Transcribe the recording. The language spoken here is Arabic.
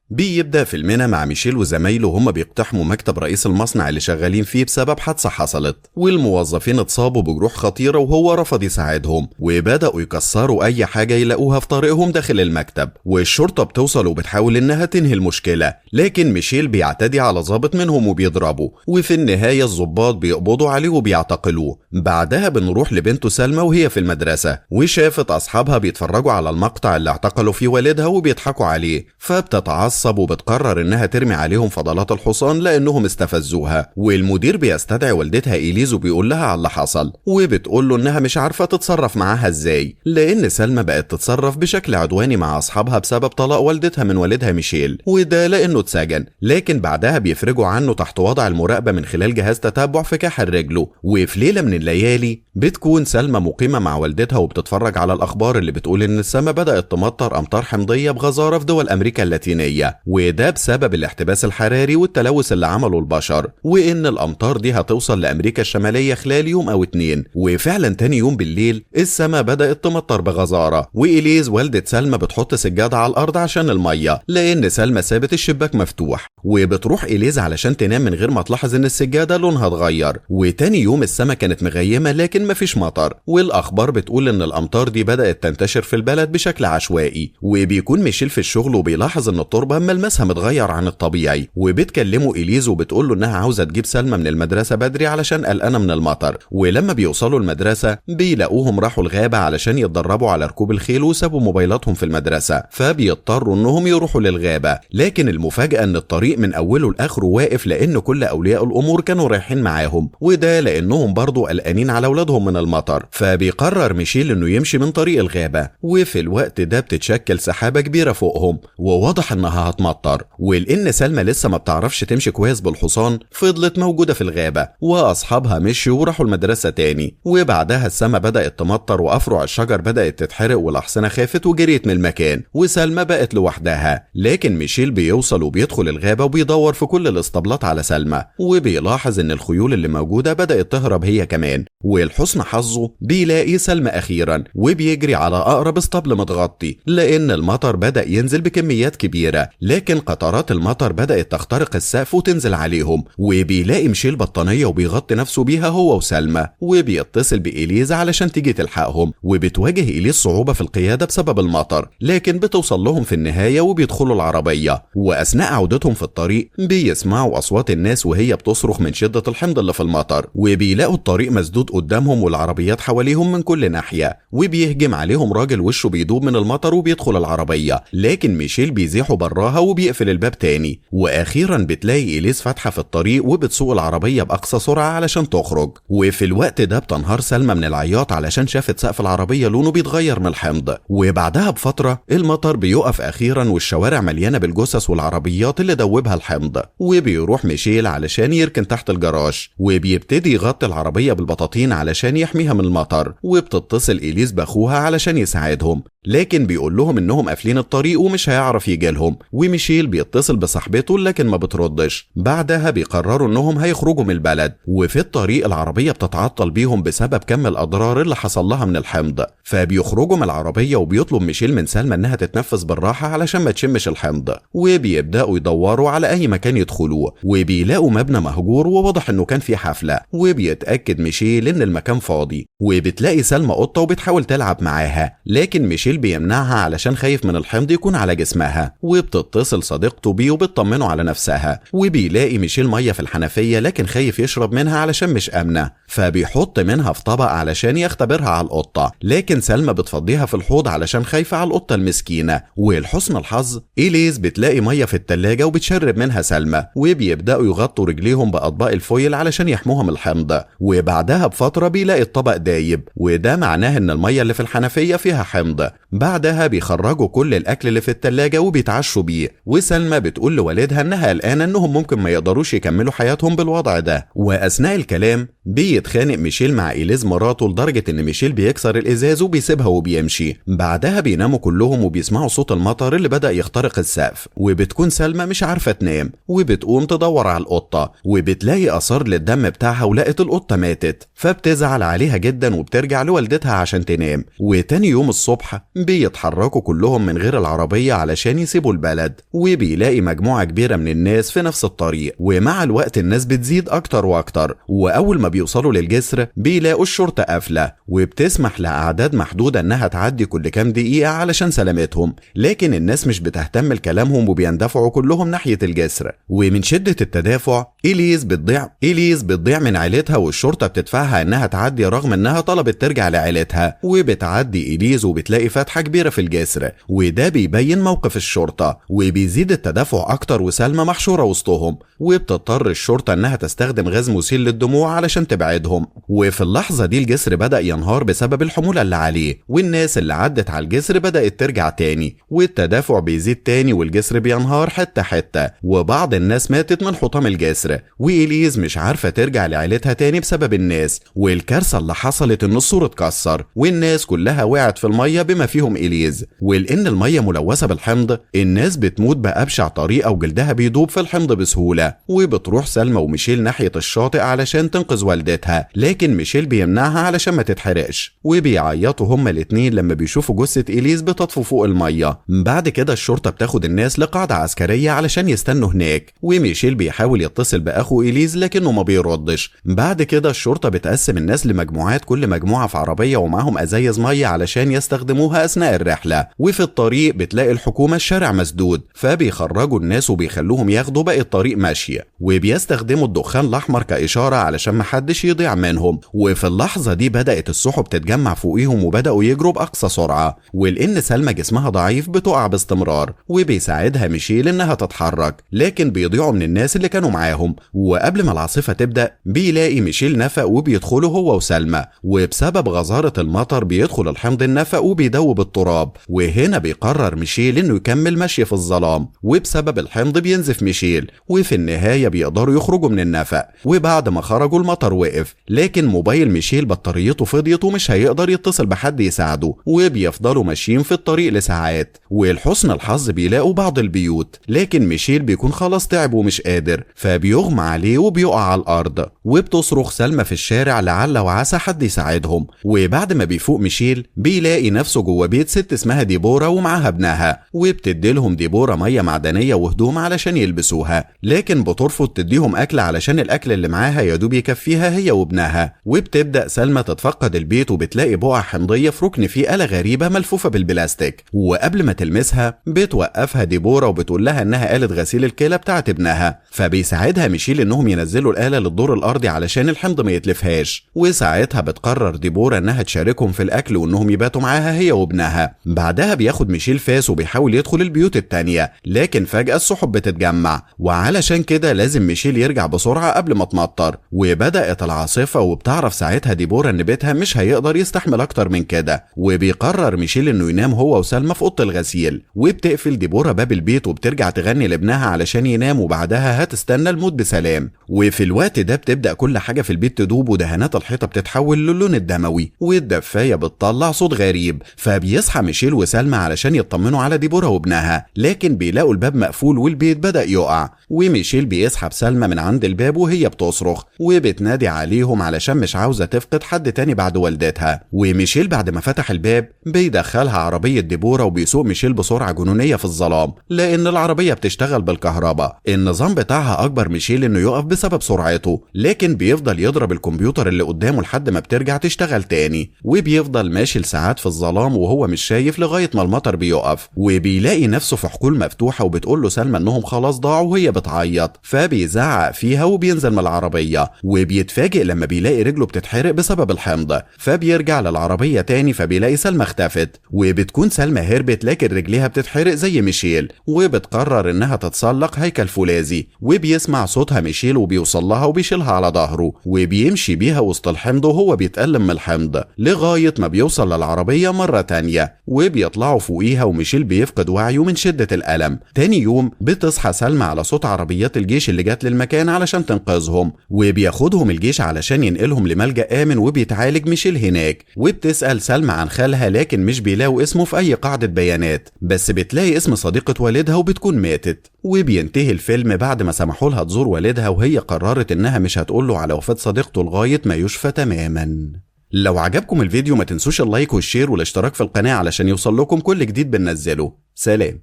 بيبدأ فيلمنا مع ميشيل وزمايله وهم بيقتحموا مكتب رئيس المصنع اللي شغالين فيه بسبب حادثة حصلت، والموظفين اتصابوا بجروح خطيرة وهو رفض يساعدهم، وبدأوا يكسروا أي حاجة يلاقوها في طريقهم داخل المكتب، والشرطة بتوصل وبتحاول إنها تنهي المشكلة، لكن ميشيل بيعتدي على ضابط منهم وبيضربه، وفي النهاية الضباط بيقبضوا عليه وبيعتقلوه. بعدها بنروح لبنته سلمى وهي في المدرسة، وشافت أصحابها بيتفرجوا على المقطع اللي اعتقلوا فيه والدها وبيضحكوا عليه، فبتتعصب وبتقرر انها ترمي عليهم فضلات الحصان لانهم استفزوها. والمدير بيستدعي والدتها إليز وبيقول لها على اللي حصل، وبتقول له انها مش عارفة تتصرف معاها ازاي، لان سلمى بقت تتصرف بشكل عدواني مع اصحابها بسبب طلاق والدتها من والدها ميشيل، وده لانه اتسجن، لكن بعدها بيفرجوا عنه تحت وضع المراقبة من خلال جهاز تتبع في كاحل رجله. وفي ليلة من الليالي بتكون سلمى مقيمة مع والدتها وبتتفرج على الاخبار اللي بتقول ان السماء بدأت تمطر امطار حمضية بغزارة في دول امريكا اللاتينية، وده بسبب الاحتباس الحراري والتلوث اللي عمله البشر، وان الامطار دي هتوصل لامريكا الشمالية خلال يوم او 2. وفعلا تاني يوم بالليل السماء بدأت تمطر بغزارة، وإليز والدة سلمى بتحط سجادة على الارض عشان المية لان سلمى سابت الشباك مفتوح، وبتروح إليز علشان تنام من غير ما تلاحظ ان السجادة لونها اتغير. وتاني يوم السماء كانت مغيمة لكن مفيش مطر، والاخبار بتقول ان الامطار دي بدأت تنتشر في البلد بشكل عشوائي. وبيكون ميشيل في الشغل وبيلاحظ ان التربة ملمسها متغير عن الطبيعي، وبتكلمه إليز وبتقول له انها عاوزة تجيب سلمى من المدرسة بدري علشان قلقانة من المطر. ولما بيوصلوا المدرسة بيلاقوهم راحوا الغابة علشان يتدربوا على ركوب الخيل وسابوا موبايلاتهم في المدرسة، فبيضطروا انهم يروحوا للغابة. لكن المفاجأة ان الطريق من اوله لاخره واقف لان كل اولياء الامور كانوا رايحين معاهم، وده لانهم برضو قلقانين على اولادهم من المطر. فبيقرر ميشيل انه يمشي من طريق الغابة، وفي الوقت ده بتتشكل سحابة كبيرة فوقهم وواضح انها هتمطر. ولان سلمى لسه ما بتعرفش تمشي كويس بالحصان فضلت موجودة في الغابة، واصحابها مشيوا وراحوا المدرسة تاني. وبعدها السما بدأت تمطر وافرع الشجر بدأت تتحرق والاحصنة خافت وجريت من المكان، وسلمى بقت لوحدها. لكن ميشيل بيوصل وبيدخل الغابة وبيدور في كل الاسطبلات على سلمى، وبيلاحظ ان الخيول اللي موجودة بدأت تهرب هي كمان. ولحسن حظه بيلاقي سلمى اخيرا وبيجري على اقرب اسطبل متغطي لان المطر بدأ ينزل بكميات كبيرة، لكن قطرات المطر بدأت تخترق السقف وتنزل عليهم. وبيلاقي ميشيل بطانية وبيغطي نفسه بيها هو وسلمى، وبيتصل بإليز علشان تيجي تلحقهم. وبتواجه إليز صعوبة في القيادة بسبب المطر، لكن بتوصل لهم في النهاية وبيدخلوا العربية. وأثناء عودتهم في الطريق بيسمعوا أصوات الناس وهي بتصرخ من شدة الحمض اللي في المطر، وبيلاقوا الطريق مسدود قدامهم والعربيات حواليهم من كل ناحية. وبيهجم عليهم راجل وشه بيدوب من المطر وبيدخل العربية، لكن ميشيل بيزيحوا براها وبيقفل الباب تاني. واخيرا بتلاقي إليز فاتحة في الطريق وبتسوق العربية بأقصى سرعة علشان تخرج. وفي الوقت ده بتنهار سلمى من العياط علشان شافت سقف العربية لونه بيتغير من الحمض. وبعدها بفترة المطر بيقف اخيرا والشوارع مليانة بالجثث والعربيات اللي دوبها الحمض. وبيروح ميشيل علشان يركن تحت الجراج، وبيبتدي يغطي العربية بالبطاطين علشان يحميها من المطر. وبتتصل إليز باخوها علشان يساعدهم، لكن بيقول لهم انهم قافلين الطريق ومش هيعرف يجي لهم. وميشيل بيتصل بصاحبته لكن ما بتردش. بعدها بيقرروا انهم هيخرجوا من البلد، وفي الطريق العربية بتتعطل بيهم بسبب كم الاضرار اللي حصل لها من الحمض. فبيخرجوا من العربية وبيطلب ميشيل من سلمى انها تتنفس بالراحة علشان ما تشمش الحمض. وبيبدأوا يدوروا على اي مكان يدخلوه، وبيلاقوا مبنى مهجور وواضح انه كان فيه حفلة. وبيتأكد ميشيل ان المكان فاضي، وبتلاقي سلمى قطة وبتحاول تلعب معاها، لكن ميشيل بيمنعها علشان خايف من الحمض يكون على جسمها. وبتتصل صديقته بيه وبتطمنه على نفسها. وبيلاقي ميشيل مية في الحنفية لكن خايف يشرب منها علشان مش آمنة، فبيحط منها في طبق علشان يختبرها على القطة، لكن سلمى بتفضيها في الحوض علشان خايفة على القطة المسكينة. ولحسن الحظ إليز بتلاقي مية في التلاجة وبتشرب منها سلمى، وبيبدأوا يغطوا رجليهم بأطباق الفويل علشان يحموها من الحمض. وبعدها بفترة بيلاقي الطبق دايب، وده معناه ان المية اللي في الحنفية فيها حمض. بعدها بيخرجوا كل الاكل اللي في التلاجة وبيتعشوا بيه. وسلمى بتقول لوالدها انها قلقانة انهم ممكن ما يقدروش يكملوا حياتهم بالوضع ده. واثناء الكلام بيتخانق ميشيل مع إليز مراته لدرجة ان ميشيل بيكسر الازاز وبيسيبها وبيمشي. بعدها بيناموا كلهم وبيسمعوا صوت المطر اللي بدأ يخترق السقف. وبتكون سلمى مش عارفة تنام، وبتقوم تدور على القطة، وبتلاقي اثار للدم بتاعها ولقت القطة ماتت. فبتزعل عليها جدا وبترجع لوالدتها عشان تنام. وتاني يوم الصبح بيتحركوا كلهم من غير العربية علشان يسيبوا البلد. البلد، وبيلاقي مجموعة كبيرة من الناس في نفس الطريق، ومع الوقت الناس بتزيد أكتر وأكتر. وأول ما بيوصلوا للجسر بيلاقوا الشرطة قافلة وبتسمح لأعداد محدودة إنها تعدي كل كام دقيقة علشان سلامتهم، لكن الناس مش بتهتم لكلامهم وبيندفعوا كلهم ناحية الجسر. ومن شدة التدافع إليز بتضيع من عيلتها، والشرطة بتدفعها إنها تعدي رغم إنها طلبت ترجع لعيلتها. وبتعدي إليز وبتلاقي فتحة كبيرة في الجسر، وده بيبين موقف الشرطة وبيزيد التدافع أكتر، وسلمى محشورة وسطهم، وبتضطر الشرطة إنها تستخدم غاز مسيل للدموع علشان تبعدهم. وفي اللحظة دي الجسر بدأ ينهار بسبب الحمولة اللي عليه، والناس اللي عدت على الجسر بدأت ترجع تاني، والتدافع بيزيد تاني والجسر بينهار حتة حتة، وبعض الناس ماتت من حطام الجسر. وإليز مش عارفة ترجع لعيلتها تاني بسبب الناس. والكارثة اللي حصلت إن السور اتكسر والناس كلها وقعت في المية بما فيهم إليز، ولأن المية ملوثة بالحمض الناس بتموت بأبشع طريقة وجلدها بيدوب في الحمض بسهولة. وبتروح سلمى وميشيل ناحية الشاطئ علشان تنقذ والدتها، لكن ميشيل بيمنعها علشان ما تتحرقش، وبيعيطوا هما الاتنين لما بيشوفوا جثة إليز بتطفو فوق المية. بعد كده الشرطة بتاخد الناس لقاعدة عسكرية علشان يستنوا هناك، وميشيل بيحاول يتصل بأخو إليز لكنه ما بيردش. بعد كده الشرطة بتقسم الناس لمجموعات، كل مجموعة في عربية ومعهم أزايز مية علشان يستخدموها أثناء الرحلة. وفي الطريق بتلاقي الحكومة الشارع مسدود، فبيخرجوا الناس وبيخلوهم ياخدوا باقي الطريق ماشية، وبيستخدموا الدخان الأحمر كإشارة علشان محدش يضيع منهم. وفي اللحظة دي بدأت السحب تتجمع فوقيهم وبدأوا يجروا بأقصى سرعة، ولأن سلمى جسمها ضعيف بتقع باستمرار، وبيساعدها ميشيل إنها تتحرك، لكن بيضيعوا من الناس اللي كانوا معاهم. وقبل ما العاصفة تبدأ بيلاقي ميشيل نفق وبيدخلوا هو وسلمى، وبسبب غزارة المطر بيدخل الحمض النفق وبيدوب التراب. وهنا بيقرر ميشيل إنه يكمل مشي في الظلام، وبسبب الحمض بينزف ميشيل، وفي النهاية بيقدروا يخرجوا من النفق. وبعد ما خرجوا المطر وقف، لكن موبايل ميشيل بطاريته فضيت ومش هيقدر يتصل بحد يساعده، وبيفضلوا ماشيين في الطريق لساعات. ولحسن الحظ بيلاقوا بعض البيوت، لكن ميشيل بيكون خلاص تعب ومش قادر، فبيغمى عليه وبيقع على الأرض. وبتصرخ سلمى في الشارع لعل وعسى حد يساعدهم. وبعد ما بيفوق ميشيل بيلاقي نفسه جوه بيت ست اسمها ديبورا ومعاها ابنها، وبتديلهم ديبورا مية معدنية وهدوم علشان يلبسوها، لكن بترفض تديهم أكل علشان الأكل اللي معاها يدوب يكفيها هي وابنها. وبتبدأ سلمى تتفقد البيت وبتلاقي بقع حمضية في ركن فيه آلة غريبة ملفوفة بالبلاستيك، وقبل ما تلمسها بتوقفها ديبورا وبتقول لها إنها آلة غسيل الكلى بتاعت ابنها. فبيساعدها ميشيل إنهم ينزلوا الآلة للدور الأرضي علشان الحمض ما يتلفهاش. وساعتها بتقرر ديبورا إنها تشاركهم في الأكل وإنهم يباتوا معاها هي وابنها. بعدها بياخد ميشيل فاس وبيحاول يدخل البيوت التانية، لكن فجأة السحب بتتجمع، وعلشان كده لازم ميشيل يرجع بسرعة قبل ما تمطر. وبدأت العاصفة، وبتعرف ساعتها ديبورا إن بيتها مش هيقدر يستحمل أكتر من كده، وبيقرر ميشيل إنه ينام هو وسلمى في أوضة الغسيل. وبتقفل ديبورا باب البيت وبترجع تغني لابنها علشان ينام، وبعدها هتستنى الموت بسلام. وفي الوقت ده بتبدأ كل حاجة في البيت تدوب، ودهانات الحيطة بتتحول للون الدموي، والدفاية بتطلع صوت غريب. فبيصحى ميشيل وسلمى علشان يطمنوا على ديبورا وابنها، لكن بيلاقوا الباب مقفول والبيت بدأ يقع. وميشيل بيسحب سلمى من عند الباب وهي بتصرخ وبتنادي عليهم علشان مش عاوزة تفقد حد تاني بعد والدتها. وميشيل بعد ما فتح الباب بيدخلها عربية ديبورا، وبيسوق ميشيل بسرعة جنونية في الظلام لأن العربية بتشتغل بالكهرباء. النظام بتاعها أجبر ميشيل إنه يقف بسبب سرعته، لكن بيفضل يضرب الكمبيوتر اللي قدامه لحد ما بترجع تشتغل تاني. وبيفضل ماشي لساعات في الظلام وهو مش شايف لغاية ما المطر بيقف، وبيلاقي نفسه في حقول مفتوحة، وبتقول له سلمى إنهم خلاص ضاعوا وهي بتعيط. فبيزعق فيها وبينزل من العربية، وبيتفاجئ لما بيلاقي رجله بتتحرق بسبب الحمض. فبيرجع للعربية تاني فبيلاقي سلمى اختفت، وبتكون سلمى هربت لكن رجليها بتتحرق زي ميشيل. وبتقرر إنها تتسلق هيكل فولاذي، وبيسمع صوتها ميشيل وبيوصل لها وبيشيلها على ظهره، وبيمشي بيها وسط الحمض وهو بيتألم من الحمض لغاية ما بيوصل للعربية مرة تانية، وبيطلعوا فوقيها وميشيل بيفقد وعيه من شدة الألم. تاني يوم بتصحى سلمى على صوت عربيات الجيش اللي جات للمكان علشان تنقذهم، وبياخدهم الجيش علشان ينقلهم لملجأ آمن، وبيتعالج ميشيل هناك. وبتسأل سلمى عن خالها لكن مش بيلاقوا اسمه في أي قاعدة بيانات، بس بتلاقي اسم صديقة والدها وبتكون ماتت. وبينتهي الفيلم بعد ما سمحوا لها تزور والدها، وهي قررت إنها مش هتقوله على وفاة صديقته لغاية ما يشفى تماما. لو عجبكم الفيديو ما تنسوش اللايك والشير والاشتراك في القناة علشان يوصل لكم كل جديد بننزله. سلام.